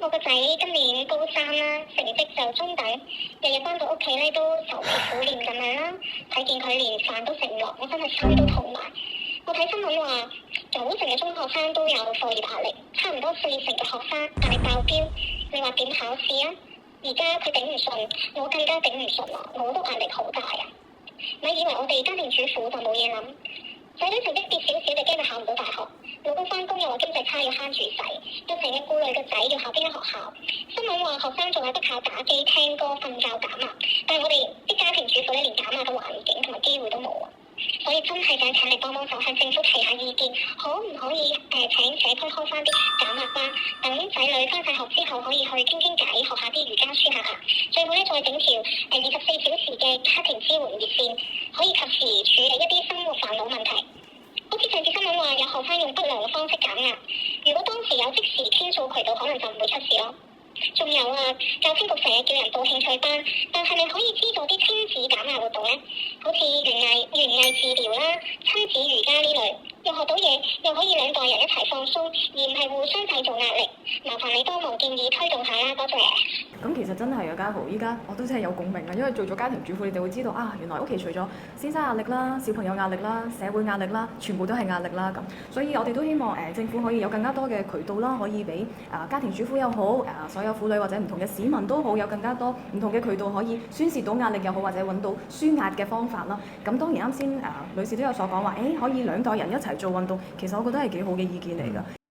我個仔今年高三啦，成績就中等，日日翻到屋企咧都愁眉苦臉咁樣啦，睇見佢連飯都食唔落，我真係心都痛埋。我睇新聞話，九成嘅中學生都有課業壓力，差唔多40%嘅學生壓力爆標。你話點考試啊？而家佢頂唔順，我更加頂唔順啊！我都壓力好大啊！咪以為我哋家庭主婦就冇嘢諗，仔女成績跌少少就驚佢考唔到大學，老公翻工又話經濟差要慳住使，又成日顧慮個仔要考邊間學校。新聞話學生仲有得靠打機、聽歌、瞓覺減壓，但係我哋啲家庭主婦咧連減壓嘅環境同埋機會都冇啊！所以真係想請你幫幫手，向政府提下意見，可唔可以請社區開翻啲減壓班，等仔女翻晒學之後可以去傾傾偈，學下啲瑜伽舒下壓。最好咧再整條24小時嘅家庭支援熱線，可以及時處理一啲生活煩惱問題。好似上次新聞話有學生用不良嘅方式減壓，如果當時有即時傾訴渠道，可能就唔會出事咯。仲有啊，教青局成日叫人報興趣班，但係咪可以資助啲親子減壓活動呢？好似園藝治療啦、親子瑜伽呢類，又學到嘢，又可以兩代人一齊放鬆，而唔係互相製造壓力。麻煩你幫忙建議推動下啦，多謝。咁其實真係啊，家豪，依家我都真係有共鳴啊，因為做咗家庭主婦，你哋會知道啊，原來屋企除咗先生壓力啦、小朋友壓力啦、社會壓力啦，全部都係壓力啦咁。所以我哋都希望政府可以有更加多嘅渠道啦，可以俾家庭主婦又好，所有婦女或者唔同嘅市民都好，有更加多唔同嘅渠道可以宣泄到壓力又好，或者揾到舒壓嘅方法啦。咁當然啱先女士都有所講話，可以兩代人一齊做運動，其實我覺得係幾好嘅意見嚟㗎。